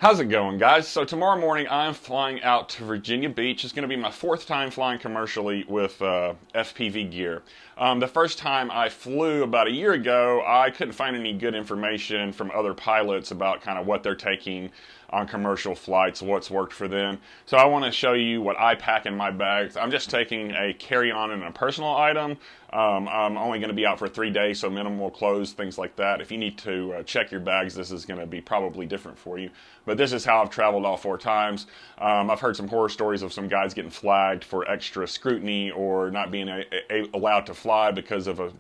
How's it going, guys? So tomorrow morning I'm flying out to Virginia Beach. It's going to be my fourth time flying commercially with FPV Gear. The first time I flew about a year ago, I couldn't find any good information from other pilots about kind of what they're taking on commercial flights, what's worked for them. So I want to show you what I pack in my bags. I'm just taking a carry-on and a personal item. I'm only going to be out for 3 days, so minimal clothes, things like that. If you need to check your bags, this is going to be probably different for you. But this is how I've traveled all 4 times. I've heard some horror stories of some guys getting flagged for extra scrutiny or not being allowed to fly because of a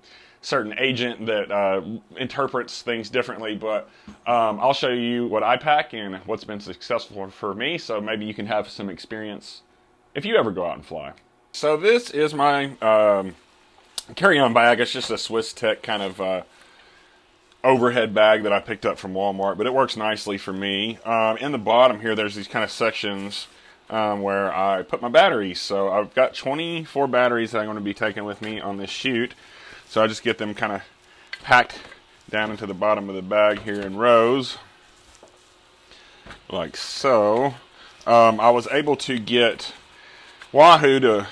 certain agent that interprets things differently. But I'll show you what I pack and what's been successful for me, so maybe you can have some experience if you ever go out and fly. So this is my carry-on bag. It's just a Swiss Tech kind of overhead bag that I picked up from Walmart, but it works nicely for me. In the bottom here, there's these kind of sections where I put my batteries. So I've got 24 batteries that I'm going to be taking with me on this shoot. So I just get them kind of packed down into the bottom of the bag here in rows, like so. I was able to get Wahoo to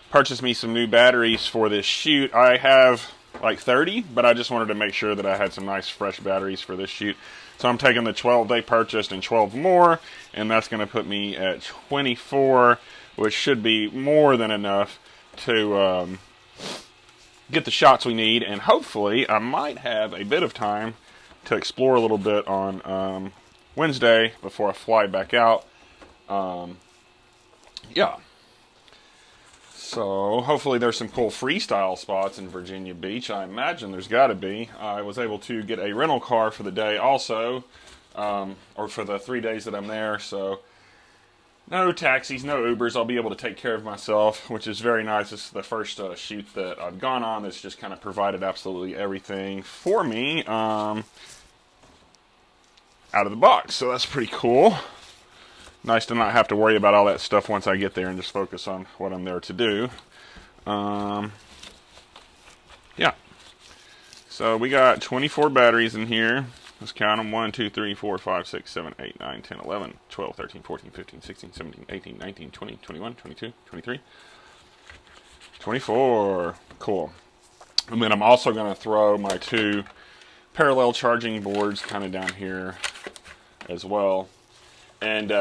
purchase me some new batteries for this shoot. I have like 30, but I just wanted to make sure that I had some nice fresh batteries for this shoot. So I'm taking the 12 they purchased and 12 more, and that's going to put me at 24, which should be more than enough to get the shots we need. And hopefully I might have a bit of time to explore a little bit on Wednesday before I fly back out. Yeah. So hopefully there's some cool freestyle spots in Virginia Beach. I imagine there's got to be. I was able to get a rental car for the day also, or for the 3 days that I'm there. So no taxis, no Ubers. I'll be able to take care of myself, which is very nice. This is the first shoot that I've gone on that's just kind of provided absolutely everything for me out of the box. So that's pretty cool. Nice to not have to worry about all that stuff once I get there and just focus on what I'm there to do. Yeah. So we got 24 batteries in here. Let's count them. 1, 2, 3, 4, 5, 6, 7, 8, 9, 10, 11, 12, 13, 14, 15, 16, 17, 18, 19, 20, 21, 22, 23, 24. Cool. And then I'm also going to throw my 2 parallel charging boards kind of down here as well. And,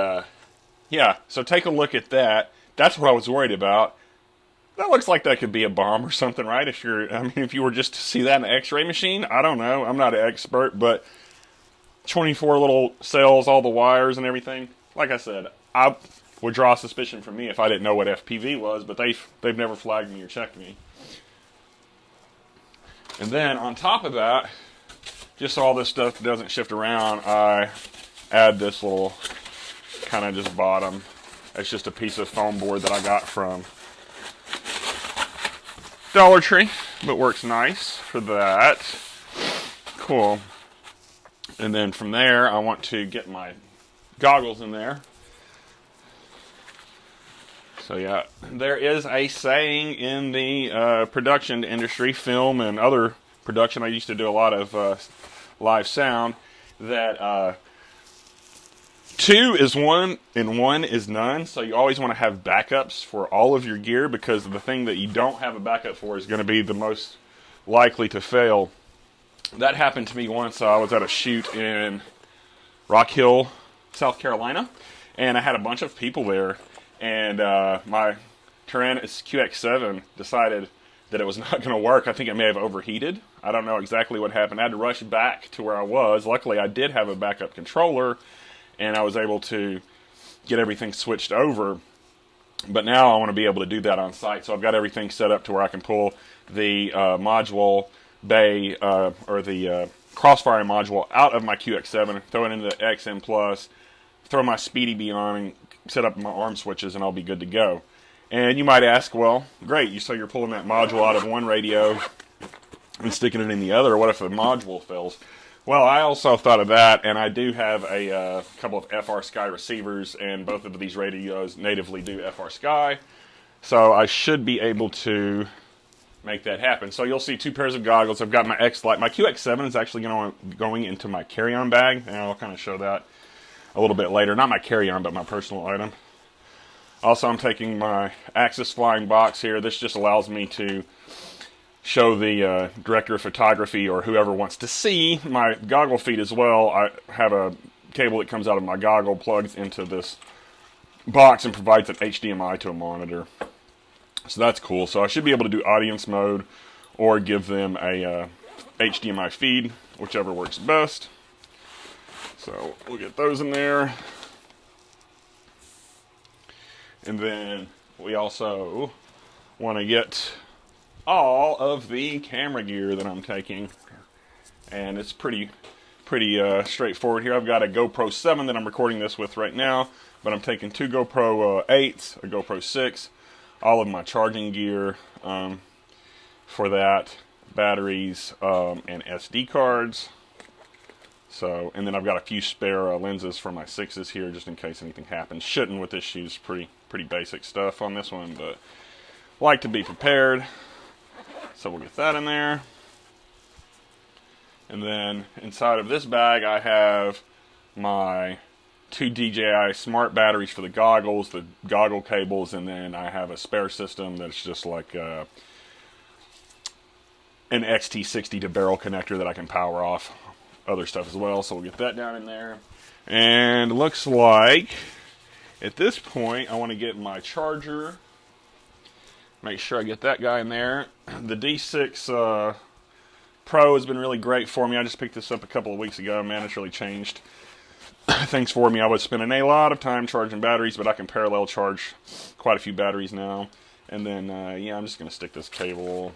yeah, so take a look at that. That's what I was worried about. That looks like that could be a bomb or something, right? If you were just to see that in an x-ray machine, I don't know. I'm not an expert, but 24 little cells, all the wires and everything. Like I said, I would draw suspicion from me if I didn't know what FPV was, but they've never flagged me or checked me. And then on top of that, just so all this stuff doesn't shift around, I add this little kind of just bottom. It's just a piece of foam board that I got from Dollar Tree, but works nice for that. Cool. And then from there, I want to get my goggles in there. So yeah, there is a saying in the production industry, film and other production. I used to do a lot of live sound, that 2 is 1 and 1 is none. So you always want to have backups for all of your gear, because the thing that you don't have a backup for is going to be the most likely to fail. That happened to me once. I was at a shoot in Rock Hill, South Carolina, and I had a bunch of people there, and my Tyrannus QX7 decided that it was not going to work. I think it may have overheated. I don't know exactly what happened. I had to rush back to where I was. Luckily, I did have a backup controller, and I was able to get everything switched over. But now I want to be able to do that on site. So I've got everything set up to where I can pull the module bay, or the crossfire module out of my QX7, throw it into the XM Plus, throw my Speedy Bee on, and set up my arm switches, and I'll be good to go. And you might ask, well, great, so you're pulling that module out of one radio and sticking it in the other. What if the module fails? Well, I also thought of that, and I do have a couple of FR Sky receivers, and both of these radios natively do FR Sky, so I should be able to make that happen. So you'll see 2 pairs of goggles. I've got my X-Lite. My QX7 is actually going into my carry-on bag, and I'll kind of show that. a little bit later. Not my carry-on, but my personal item. Also, I'm taking my Axis flying box here. This just allows me to show the director of photography or whoever wants to see my goggle feed as well. I have a cable that comes out of my goggle, plugs into this box, and provides an HDMI to a monitor. So that's cool. So I should be able to do audience mode or give them a HDMI feed, whichever works best. So we'll get those in there. And then we also want to get all of the camera gear that I'm taking. And it's pretty straightforward here. I've got a GoPro 7 that I'm recording this with right now, but I'm taking 2 GoPro 8s, a GoPro 6, all of my charging gear for that, batteries, and SD cards. So, and then I've got a few spare lenses for my 6s here, just in case anything happens. Shouldn't with this shoes. Pretty basic stuff on this one, but like to be prepared. So we'll get that in there. And then inside of this bag, I have my 2 DJI smart batteries for the goggles, the goggle cables, and then I have a spare system that's just like an XT60 to barrel connector that I can power off other stuff as well. So we'll get that down in there. And looks like at this point I want to get my charger. Make sure I get that guy in there. The D6 Pro has been really great for me. I just picked this up a couple of weeks ago. Man, it's really changed things for me. I was spending a lot of time charging batteries, but I can parallel charge quite a few batteries now. And then, yeah, I'm just going to stick this cable.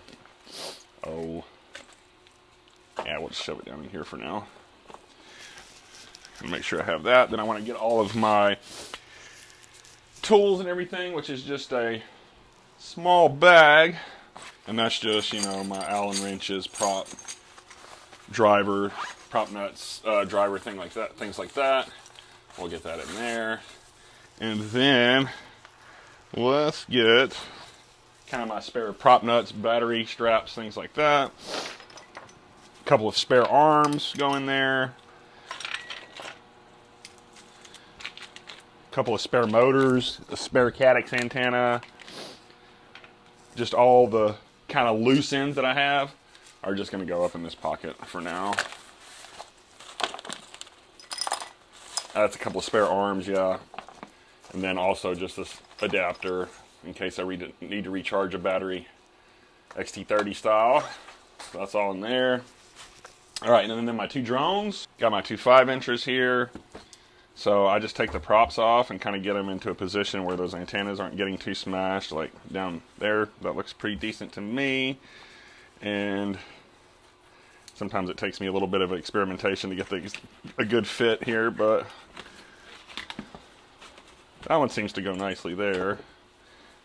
Yeah, we'll just shove it down in here for now. And make sure I have that. Then I want to get all of my tools and everything, which is just a small bag. And that's just, you know, my Allen wrenches, prop, driver, prop nuts, driver, things like that. We'll get that in there. And then let's get kind of my spare prop nuts, battery straps, things like that. A couple of spare arms go in there. A couple of spare motors, a spare Caddx antenna. Just all the kind of loose ends that I have are just going to go up in this pocket for now. That's a couple of spare arms, yeah. And then also just this adapter in case I need to recharge a battery, XT30 style. So that's all in there. All right, and then my 2 drones. Got my 2 5-inchers here. So I just take the props off and kind of get them into a position where those antennas aren't getting too smashed, like down there. That looks pretty decent to me. And sometimes it takes me a little bit of experimentation to get a good fit here, but that one seems to go nicely there.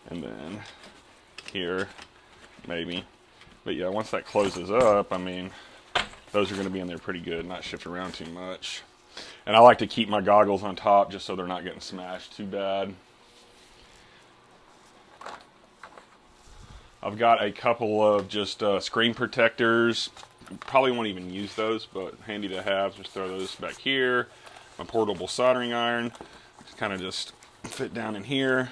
And then here, maybe. But yeah, once that closes up, I mean, those are going to be in there pretty good, not shift around too much. And I like to keep my goggles on top just so they're not getting smashed too bad. I've got a couple of just screen protectors. Probably won't even use those, but handy to have. Just throw those back here. My portable soldering iron. Kind of just fit down in here.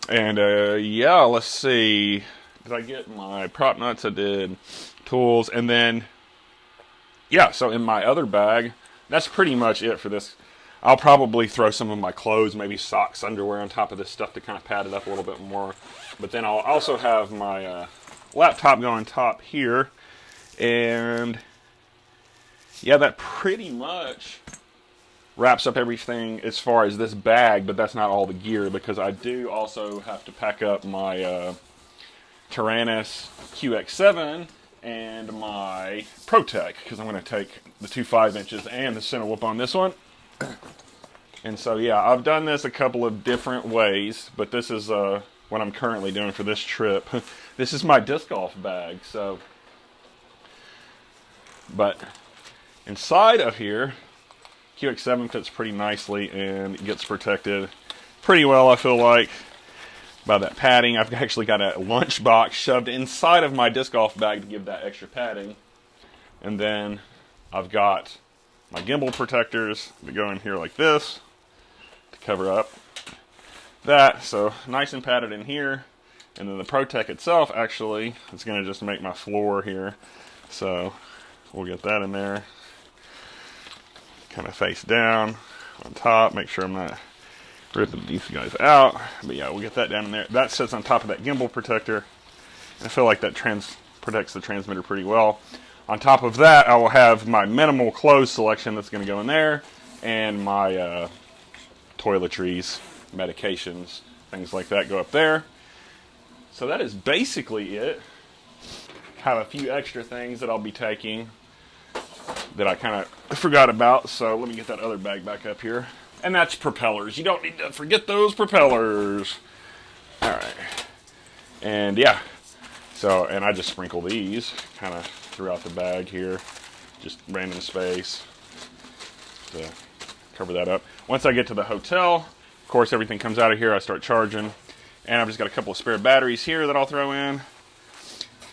And yeah, let's see. Did I get my prop nuts? I did. Tools. And then, yeah, so in my other bag, that's pretty much it for this. I'll probably throw some of my clothes, maybe socks, underwear on top of this stuff to kind of pad it up a little bit more. But then I'll also have my laptop going top here. And yeah, that pretty much wraps up everything as far as this bag, but that's not all the gear because I do also have to pack up my Tyrannus QX7 and my ProTech because I'm going to take the 2 5-inches and the center whoop on this one. And so yeah, I've done this a couple of different ways, but this is what I'm currently doing for this trip. This is my disc golf bag. So, but inside of here, QX7 fits pretty nicely and it gets protected pretty well, I feel like, by that padding. I've actually got a lunch box shoved inside of my disc golf bag to give that extra padding. And then I've got my gimbal protectors that go in here like this to cover up that. So nice and padded in here. And then the Protec itself actually is going to just make my floor here. So we'll get that in there. Kind of face down on top. Make sure I'm not ripping these guys out. But yeah, we'll get that down in there. That sits on top of that gimbal protector. I feel like that protects the transmitter pretty well. On top of that, I will have my minimal clothes selection that's going to go in there. And my toiletries, medications, things like that go up there. So that is basically it. Have a few extra things that I'll be taking that I kind of forgot about. So let me get that other bag back up here. And that's propellers. You don't need to forget those propellers. All right. And yeah. So, and I just sprinkle these kind of throughout the bag here. Just random space to cover that up. Once I get to the hotel, of course, everything comes out of here. I start charging. And I've just got a couple of spare batteries here that I'll throw in.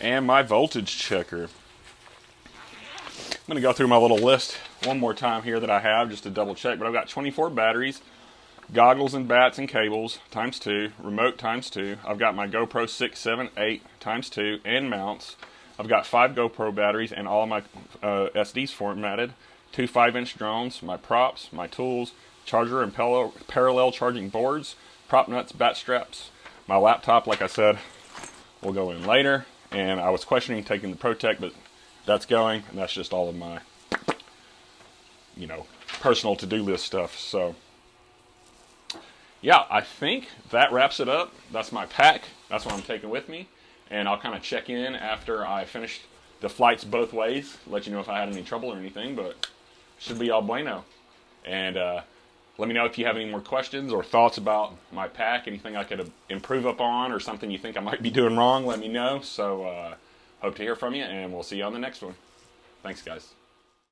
And my voltage checker. I'm going to go through my little list one more time here that I have just to double check. But I've got 24 batteries, goggles and bats and cables times 2, remote times 2. I've got my GoPro 6, 7, 8 times 2 and mounts. I've got 5 GoPro batteries and all of my SDs formatted. 2 5-inch drones, my props, my tools, charger and parallel charging boards, prop nuts, bat straps. My laptop, like I said, will go in later. And I was questioning taking the Protec, but that's going. And that's just all of my, personal to-do list stuff. So, yeah, I think that wraps it up. That's my pack. That's what I'm taking with me. And I'll kind of check in after I finish the flights both ways. Let you know if I had any trouble or anything. But should be all bueno. And let me know if you have any more questions or thoughts about my pack, anything I could improve upon or something you think I might be doing wrong, let me know. So hope to hear from you, and we'll see you on the next one. Thanks, guys.